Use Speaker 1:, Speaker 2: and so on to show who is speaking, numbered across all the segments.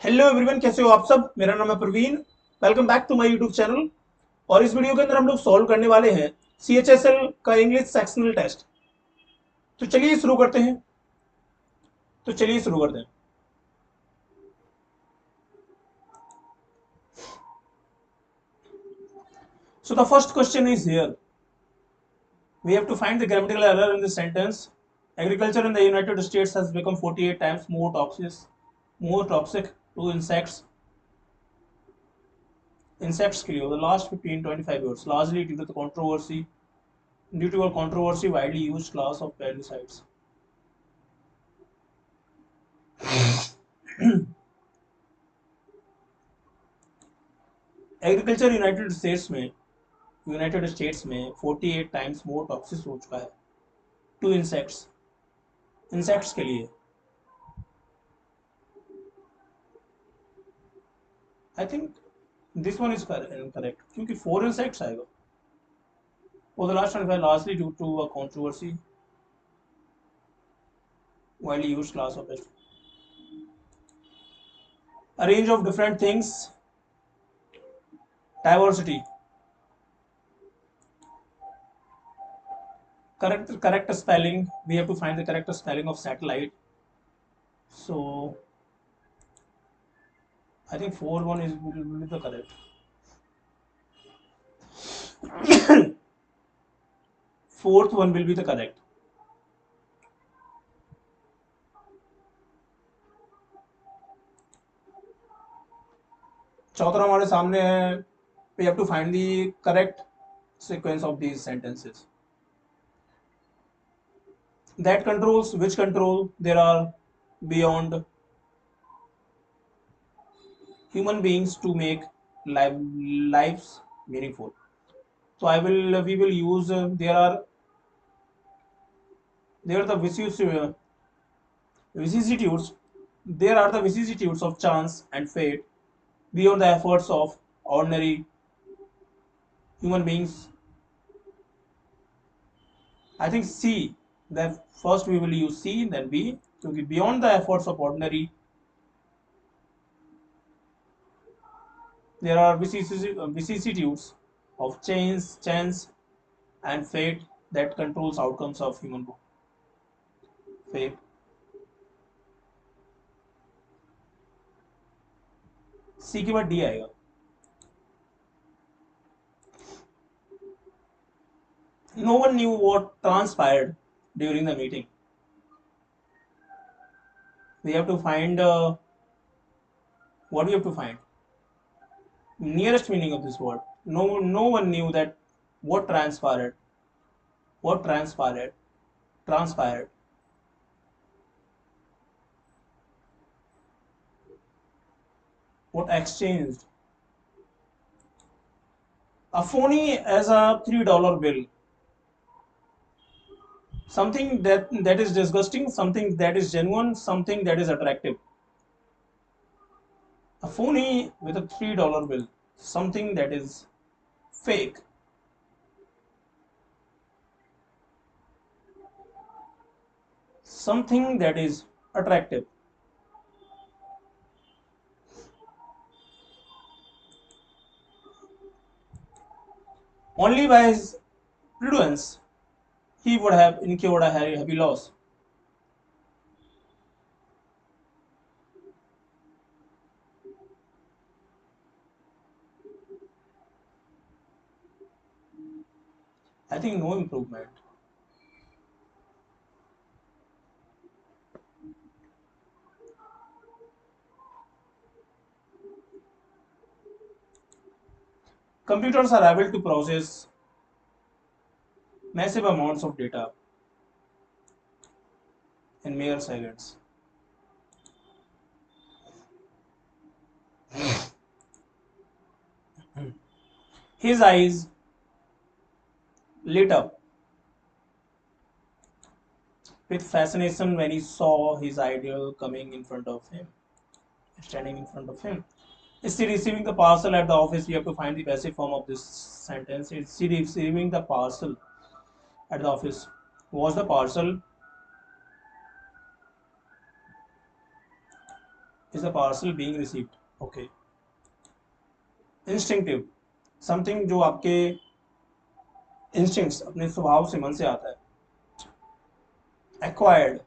Speaker 1: Hello everyone, कैसे हो आप सब। मेरा नाम है Praveen. Welcome back to my YouTube channel. और इस वीडियो के अंदर हम लोग सॉल्व करने वाले हैं सीएचएसएल का इंग्लिश सेक्शनल टेस्ट। तो चलिए शुरू करते हैं। So the first question is here. We have to find the grammatical error in this sentence. Agriculture in the United States has become 48 times more toxic to insects के लिए the last 15-25 years, largely due to a controversy widely used class of pesticides. Agriculture United states में 48 times more toxic हो चुका है to insects के लिए। I think this one is correct क्योंकि 4 insects आएगा। For the last 25 largely due to a controversy widely used class of pest. A range of different things, diversity. Correct spelling. We have to find the correct spelling of satellite. So I think 4-1 will be the correct. Fourth one will be the correct. चौथा हमारे सामने है। We have to find the correct sequence of these sentences. That controls which control there are beyond human beings to make lives meaningful. So we will use there are the vicissitudes. There are the vicissitudes of chance and fate beyond the efforts of ordinary human beings. I think C. That first we will use C, then B, because beyond the efforts of ordinary, there are vicissitudes of chance, and fate that controls outcomes of human fate. C के बाद D आएगा। No one knew what transpired during the meeting. We have to find what we have to find nearest meaning of this word. No one knew that what transpired. What transpired? Transpired. What exchanged? A phony as a $3 bill. Something that is disgusting, something that is genuine, something that is attractive. A phony with a $3 bill, something that is fake. Something that is attractive. Only by his prudence he would have incurred a heavy loss. I think no improvement. Computers are able to process massive amounts of data in mere seconds. His eyes lit up with fascination when he saw his ideal standing in front of him. Is he receiving the parcel at the office? We have to find the passive form of this sentence. Is he receiving the parcel at the office? Was the parcel is a parcel being received. Okay. Instinctive, something जो आपके instincts अपने स्वभाव से मन से आता है. Acquired.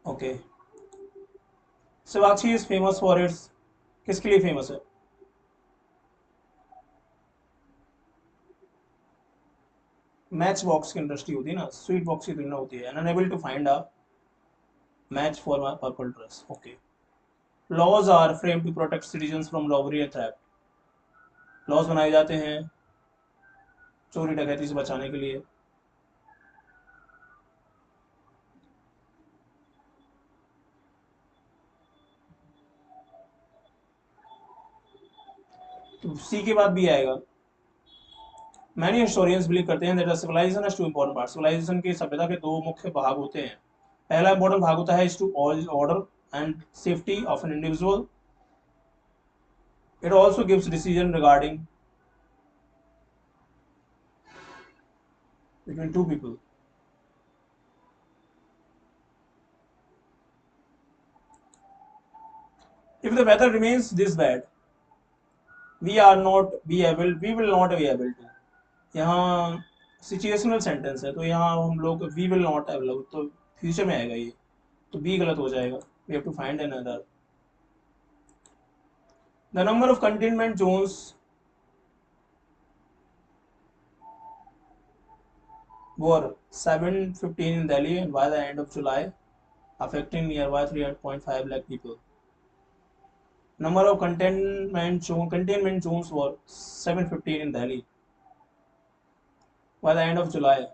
Speaker 1: Okay. Shivaji is famous for its, किसके लिए फेमस है? मैच बॉक्स की इंडस्ट्री होती है ना, स्वीट बॉक्स की दुनिया होती है. And unable to find a match for my purple dress. Okay. Laws are frame to protect citizens from robbery and theft. Laws बनाए जाते हैं चोरी डकैती से बचाने के लिए. तो सी के बाद भी आएगा. मैनी हिस्टोरियंस बिलीव करते हैं that civilization has two important part. Civilization की सभ्यता के दो मुख्य भाग होते हैं. पहला इंपॉर्टेंट भाग होता है is to order and safety of an individual. It also gives decision regarding between two people. If the weather remains this bad, we will not be able to. यहाँ सिचुएशनल सेंटेंस है तो यहाँ हम लोग we will not available, तो future में आएगा ये, तो बी गलत हो जाएगा. We have to find another. The number of containment zones were 715 in Delhi and by the end of July affecting nearby 3.5 lakh people. Number of containment zones were 715 in Delhi by the end of July.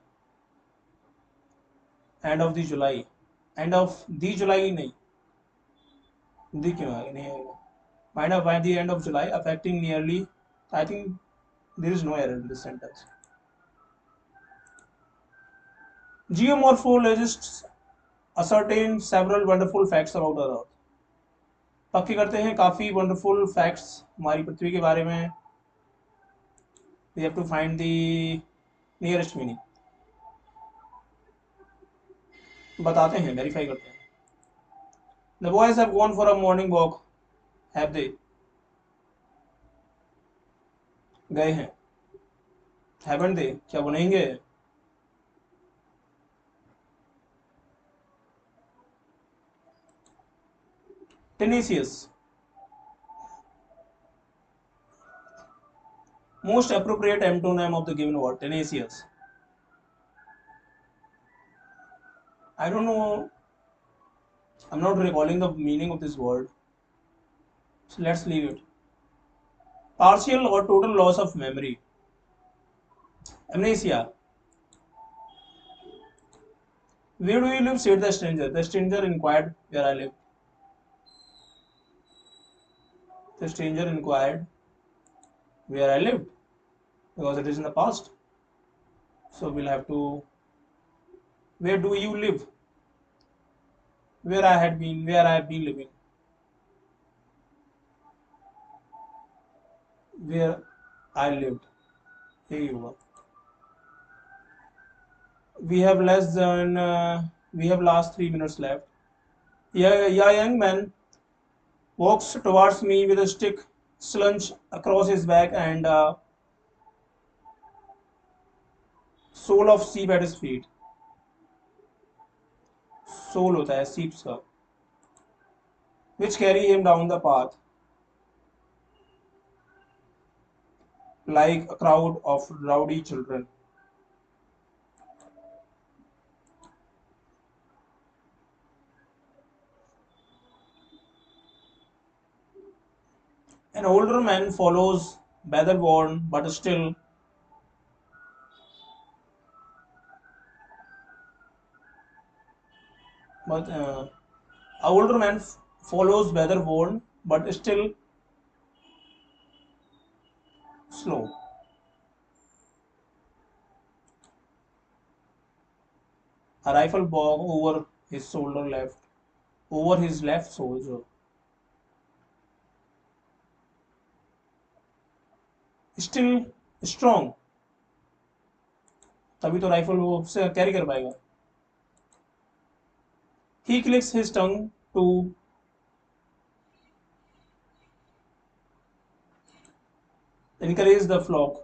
Speaker 1: End of the July. End of the July नहीं, दी क्यों आएगा, नहीं आएगा. By the end of July affecting nearly, I think there is no error in this sentence. Geomorphologists ascertain several wonderful facts about our Earth. पक्की करते हैं काफ़ी wonderful facts हमारी पृथ्वी के बारे में. We have to find the nearest meaning. बताते हैं, वेरीफाई करते हैं. The boys have gone for a morning walk. Have they? गए हैं. Haven't they? क्या वो नहीं गए? Tenacious. Most appropriate antonym of the given word, tenacious. I don't know. I'm not recalling the meaning of this word. So let's leave it. Partial or total loss of memory. Amnesia. Where do you live? Said the stranger. The stranger inquired where I live. The stranger inquired where I lived because it is in the past. So we'll have to. Where do you live? Where I have been living. Where I lived. Here you are. We have last 3 minutes left. Yeah, young man walks towards me with a stick slung across his back and sole of sheep at his feet. Sole होता है sheeps का. Which carry him down the path like a crowd of rowdy children. An older man follows, weather-worn but still. But a older man follows, weather-worn but still slow. A rifle bog over his left shoulder. Still strong. तभी तो rifle वो उससे carry कर पाएगा. He clicks his tongue to encourage the flock.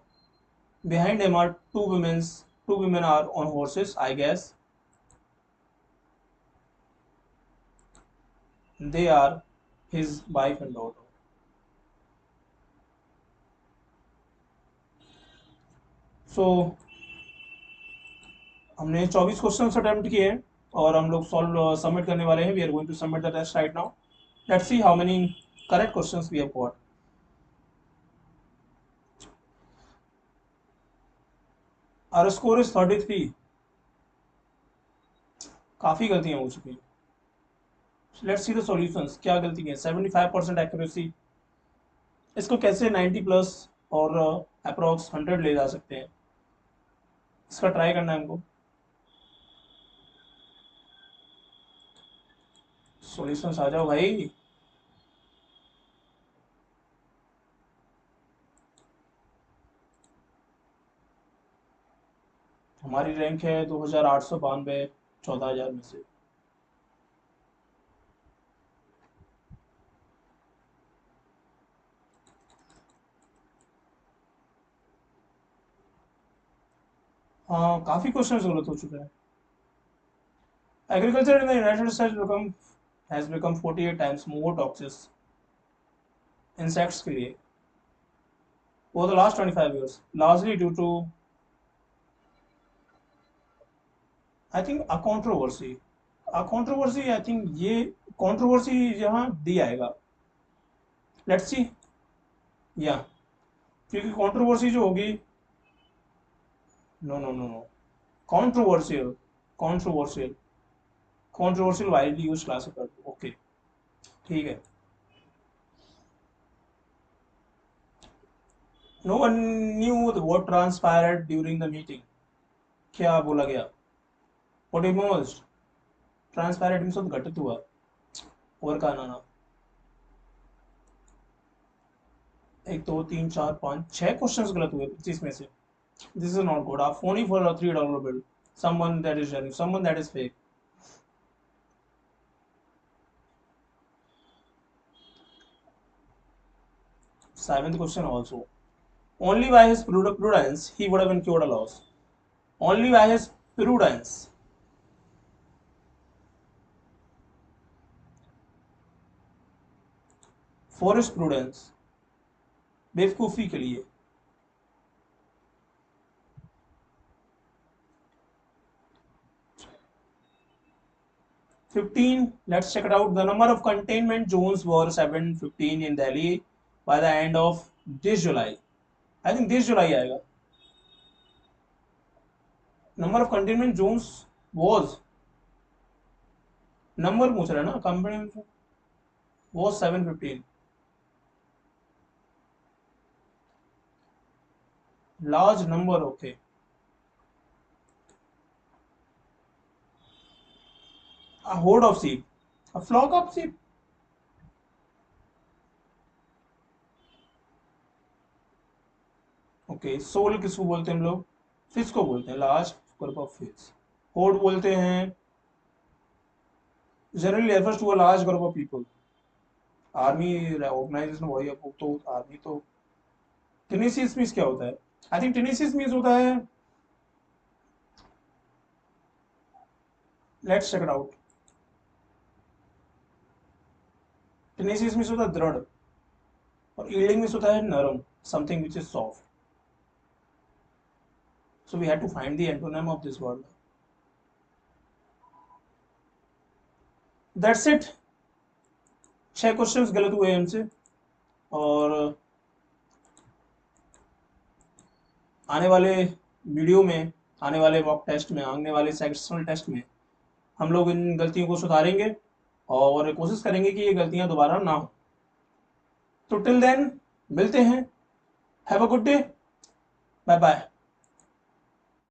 Speaker 1: Behind him are two women are on horses, I guess. They are his wife and daughter. So हमने 24 question attempt किए हैं और हम लोग सॉल्व सबमिट करने वाले हैं. We are going to submit the test right now. Let's see how many correct questions we have got. Our score is 33. काफ़ी गलतियां हो चुकी हैं. Let's see the solutions. क्या गलती है? 75% एक्यूरेसी. इसको कैसे 90 प्लस और अप्रॉक्स 100 ले जा सकते हैं? इसका ट्राई करना है हमको. सॉल्यूशंस आ जाओ भाई. हमारी रैंक है 2892 14,000 में से. हाँ, काफ़ी क्वेश्चन गलत हो चुके हैं. Agriculture in the United states has become 48 times more toxic insects के लिए over the last 25 years, largely due to I think a controversy. I think ये controversy यहाँ डी आएगा. Let's see. या क्योंकि controversy जो होगी, no, controversial widely used classifier. Okay, ठीक है. No one knew what transpired during the meeting. क्या बोला गया? What emerged? Transpired मीन्स घटित हुआ. और का ना 1 2 3 4 5 6 क्वेश्चंस गलत हुए 25 में से. This is not good. आप phony for a $3 bill. Someone that is genuine, someone that is fake. Seventh question also. Only by his prudence he would have incurred a loss. Only by his prudence. For his prudence. बेवकूफ़ी के लिए. Let's check it out. The number of containment zones were 715 in Delhi by the end of this July. I think this July आएगा. Number of containment zones was number पूछ रहा है ना. containment was 715. Large number. Okay. A horde of sheep. A flock of sheep. ओके. Shoal किसको बोलते हैं हम लोग? फिश को बोलते हैं. Large group of fish. Horde बोलते हैं generally refers to a large group of people. Army organisation वही है तो आर्मी तो. टेनेसियस मींस क्या होता है? आई थिंक टेनेसियस मींस होता है. Let's check it out. Tenacious means होता है दृढ़ और यील्डिंग मींस होता है नरम. Something which is soft. So we had to find the antonym of this word. That's it. 6 questions गलत हुए हमसे और आने वाले वीडियो में, आने वाले मॉक टेस्ट में, आने वाले सेक्शनल टेस्ट में हम लोग इन गलतियों को सुधारेंगे और कोशिश करेंगे कि ये गलतियां दोबारा ना हो. तो टिल देन मिलते हैं. Have a good day. Bye bye.